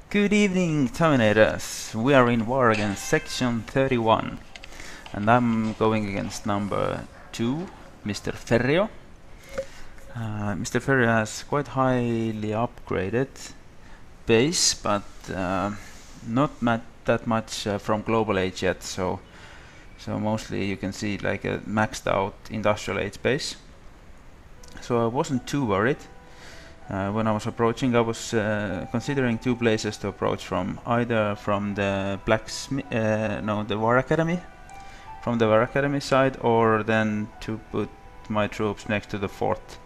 Good evening, Terminators. We are in war against Section 31, and I'm going against number 2, Mr. FERRIO. Mr. FERRIO has quite highly upgraded base, but not that much from global age yet, so mostly you can see like a maxed out industrial age base. So I wasn't too worried. When I was approaching, I was considering two places to approach from, either from the the War Academy, from the War Academy side, or then to put my troops next to the fort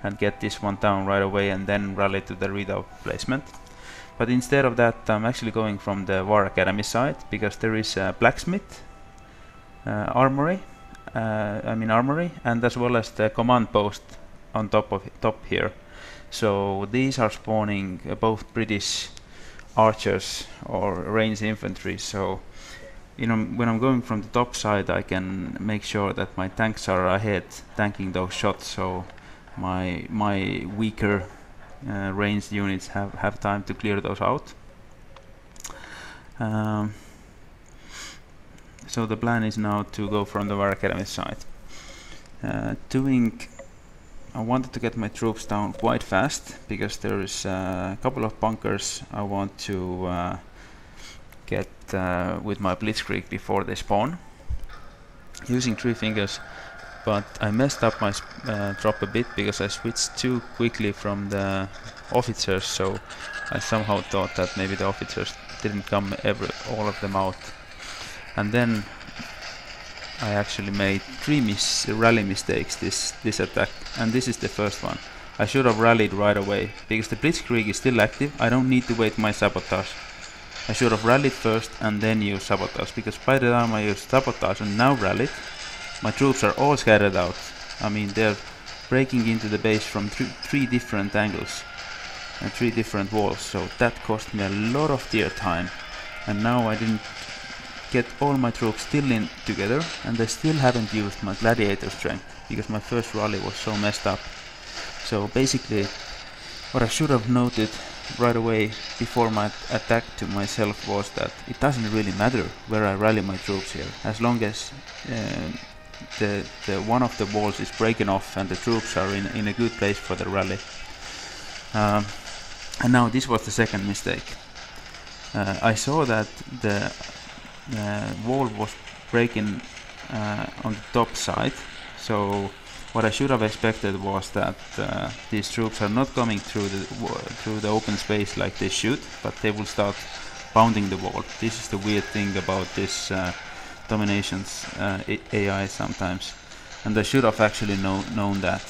and get this one down right away and then rally to the redoubt placement. But instead of that, I'm actually going from the War Academy side, because there is a blacksmith, armory, and as well as the command post on top here. So these are spawning both British archers or ranged infantry. So when I'm going from the top side, I can make sure that my tanks are ahead, tanking those shots. So my weaker ranged units have time to clear those out. So the plan is now to go from the War Academy side. I wanted to get my troops down quite fast, because there is a couple of bunkers I want to get with my blitzkrieg before they spawn, using 3 fingers. But I messed up my drop a bit, because I switched too quickly from the officers, so I somehow thought that maybe the officers didn't come all of them out. And then I actually made 3 rally mistakes this attack, and this is the first one. I should have rallied right away, because the blitzkrieg is still active. I don't need to wait my sabotage. I should have rallied first and then used sabotage, because by the time I used sabotage and now rallied, my troops are all scattered out. I mean, they're breaking into the base from three different angles and 3 different walls, so that cost me a lot of tier time. And now I didn't get all my troops still in together, and I still haven't used my gladiator strength, because my first rally was so messed up. So basically, what I should have noted right away before my attack to myself was that it doesn't really matter where I rally my troops here, as long as the one of the walls is breaking off and the troops are in a good place for the rally. And now this was the second mistake. I saw that the wall was breaking on the top side, so what I should have expected was that these troops are not coming through the open space like they should, but they will start pounding the wall. This is the weird thing about this DomiNations AI sometimes, and I should have actually known that.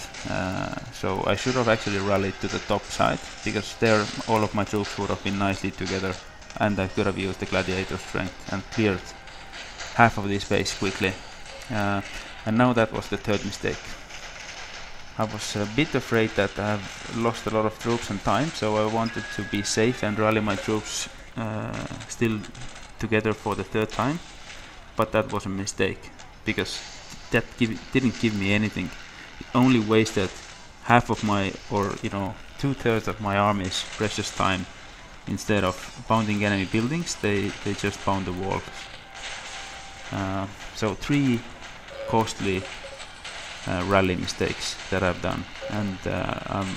So I should have actually rallied to the top side, because there all of my troops would have been nicely together, and I could have used the gladiator strength and cleared half of this base quickly. And now that was the third mistake. I was a bit afraid that I have lost a lot of troops and time, so I wanted to be safe and rally my troops still together for the third time. But that was a mistake, because that didn't give me anything. It only wasted half of my, or 2/3 of my army's precious time. Instead of pounding enemy buildings, they just pound the walls. So 3 costly rally mistakes that I've done, and I'm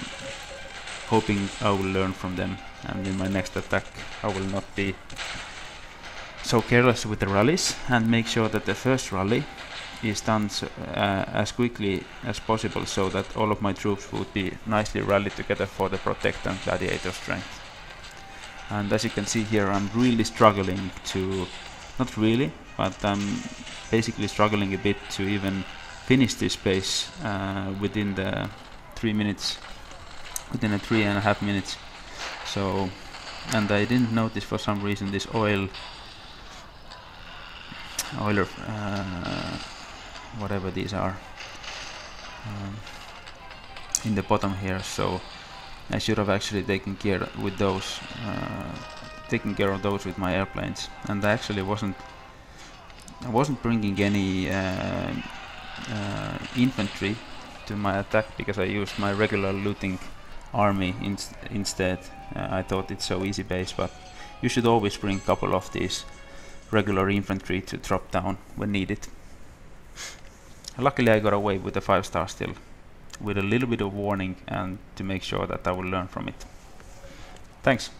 hoping I will learn from them, and in my next attack I will not be so careless with the rallies, and make sure that the first rally is done as quickly as possible, so that all of my troops would be nicely rallied together for the protect and gladiator strength. And as you can see here, I'm really struggling to, not really, but I'm basically struggling a bit to even finish this base within the 3 minutes, within the 3.5 minutes. So, and I didn't notice for some reason this oiler, whatever these are, in the bottom here. So I should have actually taken care with those, taking care of those with my airplanes, and I actually wasn't bringing any infantry to my attack, because I used my regular looting army instead. I thought it's so easy base, but you should always bring a couple of these regular infantry to drop down when needed. Luckily I got away with a 5-star still, with a little bit of warning and to make sure that I will learn from it. Thanks.